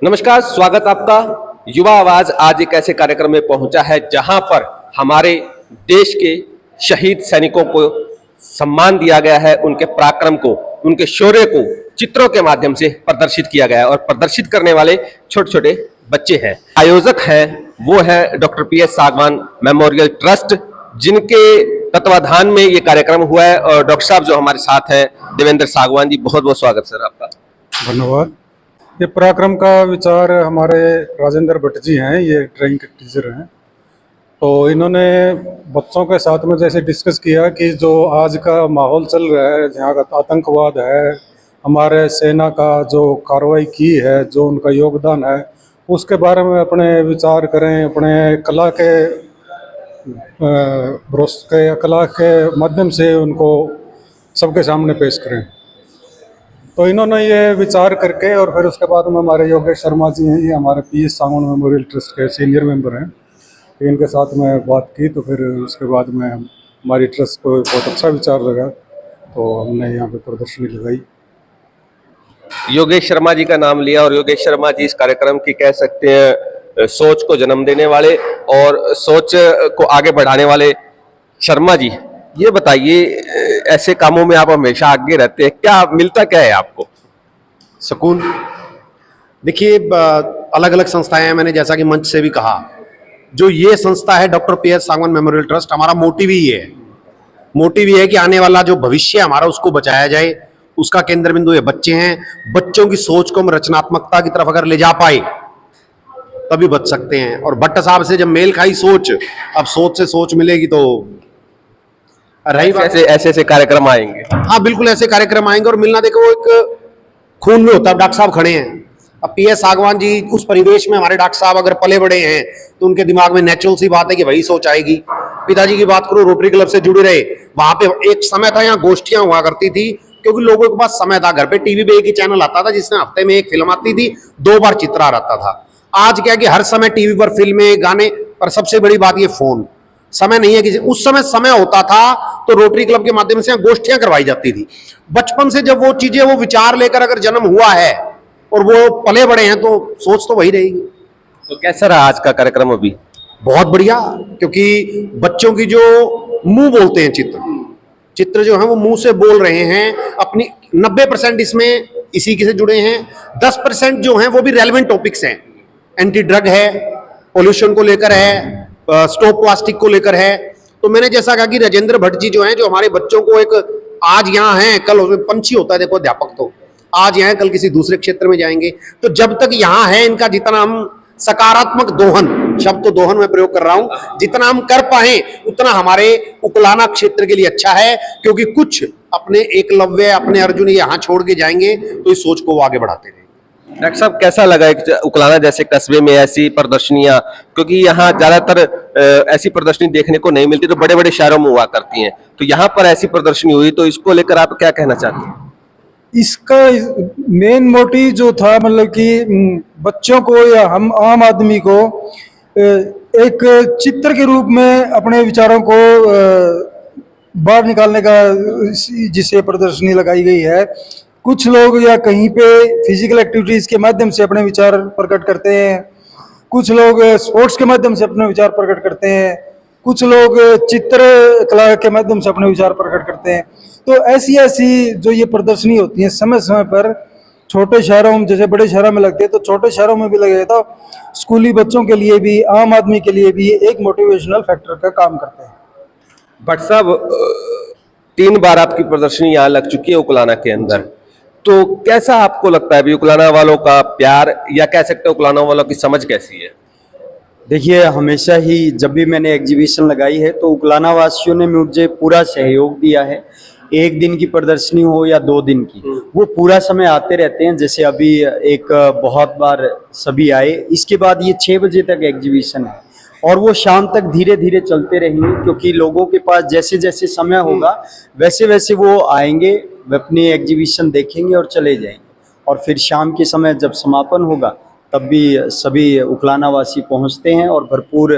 नमस्कार, स्वागत आपका। युवा आवाज आज एक ऐसे कार्यक्रम में पहुंचा है जहां पर हमारे देश के शहीद सैनिकों को सम्मान दिया गया है, उनके पराक्रम को, उनके शौर्य को चित्रों के माध्यम से प्रदर्शित किया गया है और प्रदर्शित करने वाले छोटे छोटे बच्चे हैं। आयोजक हैं वो है डॉक्टर PS सागवान मेमोरियल ट्रस्ट, जिनके तत्वाधान में ये कार्यक्रम हुआ है। और डॉक्टर साहब जो हमारे साथ हैं, देवेंद्र सागवान जी, बहुत बहुत स्वागत सर आपका। धन्यवाद। ये पराक्रम का विचार हमारे राजेंद्र भट्ट जी हैं, ये ड्राइंग के टीचर हैं। तो इन्होंने बच्चों के साथ में जैसे डिस्कस किया कि जो आज का माहौल चल रहा है, जहाँ का आतंकवाद है, हमारे सेना का जो कार्रवाई की है, जो उनका योगदान है, उसके बारे में अपने विचार करें, अपने कला के कला के माध्यम से उनको सबके सामने पेश करें। तो इन्होंने ये विचार करके और फिर उसके बाद में हमारे योगेश शर्मा जी हैं, ये हमारे PS सागवान मेमोरियल ट्रस्ट के सीनियर मेंबर हैं, इनके साथ में बात की। तो फिर उसके बाद में हमारी ट्रस्ट को बहुत अच्छा विचार लगा, तो हमने यहाँ पे प्रदर्शनी लगाई। योगेश शर्मा जी का नाम लिया और योगेश शर्मा जी इस कार्यक्रम की कह सकते हैं सोच को जन्म देने वाले और सोच को आगे बढ़ाने वाले शर्मा जी। ये बताइए, ऐसे कामों में आप हमेशा आगे रहते हैं, क्या मिलता क्या है आपको? सुकून। देखिए, अलग अलग संस्थाएं हैं, मैंने जैसा कि मंच से भी कहा, जो ये संस्था है डॉक्टर PS सागवान मेमोरियल ट्रस्ट, हमारा मोटिव ही है। मोटिव ये है कि आने वाला जो भविष्य हमारा उसको बचाया जाए, उसका केंद्र बिंदु ये बच्चे हैं। बच्चों की सोच को हम रचनात्मकता की तरफ अगर ले जा पाए तभी बच सकते हैं। और भट्ट साहब से जब मेल खाई सोच, अब सोच से सोच मिलेगी तो रही बात। ऐसे कार्यक्रम आएंगे। हाँ बिल्कुल, ऐसे कार्यक्रम आएंगे और मिलना, देखो वो एक खून में होता है। डॉक्टर साहब खड़े हैं, अब PS सागवान जी उस परिवेश में, हमारे डॉक्टर साहब अगर पले बड़े हैं तो उनके दिमाग में नेचुरल सी बात है कि वही सोच आएगी। पिताजी की बात करो, रोटरी क्लब से जुड़े रहे, वहां पे एक समय था यहाँ गोष्ठियां हुआ करती थी, क्योंकि लोगों के पास समय था। घर पे टीवी पे एक ही चैनल आता था जिसमें हफ्ते में एक फिल्म आती थी, 2 बार चित्र आ रहता था। आज क्या है कि हर समय टीवी पर फिल्में, गाने, पर सबसे बड़ी बात ये फोन। समय नहीं है किसी। उस समय समय होता था तो रोटरी क्लब के माध्यम से गोष्ठियां करवाई जाती थी। बचपन से जब वो चीजें, वो विचार लेकर अगर जन्म हुआ है और वो पले बड़े हैं तो सोच तो वही रहेगी। तो कैसा रहा आज का कार्यक्रम? अभी बहुत बढ़िया, क्योंकि बच्चों की जो मुंह बोलते हैं चित्र जो है वो मुंह से बोल रहे हैं अपनी। 90% इसमें इसी के से जुड़े हैं। 10% जो हैं वो भी रेलेवेंट टॉपिक्स हैं। एंटी ड्रग है, पोल्यूशन को लेकर है, स्टॉप प्लास्टिक को लेकर है। तो मैंने जैसा कहा कि राजेंद्र भट्ट जी जो हैं, जो हमारे बच्चों को एक, आज यहाँ हैं, कल उसमें पंछी होता है, देखो अध्यापक तो आज यहाँ, कल किसी दूसरे क्षेत्र में जाएंगे। तो जब तक यहाँ है, इनका जितना हम सकारात्मक दोहन, शब्द तो दोहन में प्रयोग कर रहा हूं, जितना हम कर पाए उतना हमारे उकलाना क्षेत्र के लिए अच्छा है। क्योंकि कुछ अपने एकलव्य, अपने अर्जुन यहाँ छोड़ के जाएंगे तो इस सोच को वो आगे बढ़ाते रहेंगे। डॉक्टर साहब, कैसा लगा उकलाना जैसे कस्बे में ऐसी प्रदर्शनियां? क्योंकि यहाँ ज्यादातर ऐसी प्रदर्शनी देखने को नहीं मिलती, तो बड़े बड़े शहरों में हुआ करती हैं। तो यहाँ पर ऐसी प्रदर्शनी हुई, तो इसको लेकर आप क्या कहना चाहते हैं? इसका मेन मोटिव जो था, मतलब कि बच्चों को या हम आम आदमी को एक चित्र के रूप में अपने विचारों को बाहर निकालने का, जिसे प्रदर्शनी लगाई गई है। कुछ लोग या कहीं पे फिजिकल एक्टिविटीज के माध्यम से अपने विचार प्रकट करते हैं, कुछ लोग स्पोर्ट्स के माध्यम से अपने विचार प्रकट करते हैं, कुछ लोग चित्र कला के माध्यम से अपने विचार प्रकट करते हैं। तो ऐसी जो ये प्रदर्शनी होती है, समय समय पर छोटे शहरों में, जैसे बड़े शहरों में लगते हैं, तो छोटे शहरों में भी लगे, तो स्कूली बच्चों के लिए भी, आम आदमी के लिए भी एक मोटिवेशनल फैक्टर का काम करते हैं। भट्ट साहब, 3 बार आपकी प्रदर्शनी यहाँ लग चुकी है उकलाना के अंदर, तो कैसा आपको लगता है अभी उकलाना वालों का प्यार, या कह सकते हैं उकलाना वालों की समझ कैसी है? देखिए, हमेशा ही जब भी मैंने एग्जीबिशन लगाई है तो उकलाना वासियों ने मुझे पूरा सहयोग दिया है। 1 दिन की प्रदर्शनी हो या 2 दिन की, वो पूरा समय आते रहते हैं। जैसे अभी एक बहुत बार सभी आए। इसके बाद ये 6 बजे तक एग्जीबिशन है और वो शाम तक धीरे धीरे चलते रहेंगे, क्योंकि लोगों के पास जैसे जैसे समय होगा वैसे वैसे वो आएंगे, अपनी एग्जीबिशन देखेंगे और चले जाएंगे। और फिर शाम के समय जब समापन होगा तब भी सभी उकलाना वासी पहुँचते हैं और भरपूर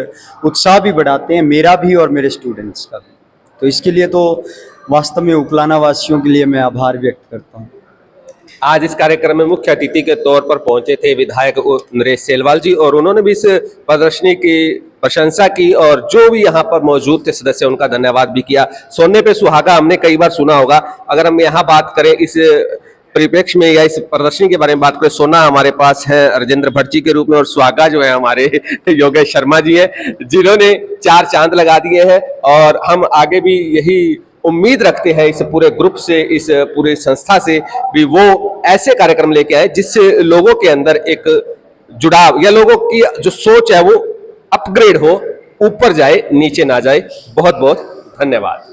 उत्साह भी बढ़ाते हैं, मेरा भी और मेरे स्टूडेंट्स का भी। तो इसके लिए तो वास्तव में उकलाना वासियों के लिए मैं आभार व्यक्त करता हूँ। आज इस कार्यक्रम में मुख्य अतिथि के तौर पर पहुंचे थे विधायक नरेश सेलवाल जी, और उन्होंने भी इस प्रदर्शनी की प्रशंसा की और जो भी यहाँ पर मौजूद थे सदस्य उनका धन्यवाद भी किया। सोने पे सुहागा हमने कई बार सुना होगा, अगर हम यहाँ बात करें इस परिप्रेक्ष्य में या इस प्रदर्शनी के बारे में बात करें, सोना हमारे पास है राजेंद्र भट्ट जी के रूप में और सुहागा जो है हमारे योगेश शर्मा जी है, जिन्होंने 4 चांद लगा दिए हैं। और हम आगे भी यही उम्मीद रखते हैं इस पूरे ग्रुप से, इस पूरे संस्था से भी वो ऐसे कार्यक्रम लेके आए जिससे लोगों के अंदर एक जुड़ाव या लोगों की जो सोच है वो अपग्रेड हो, ऊपर जाए नीचे ना जाए। बहुत बहुत धन्यवाद।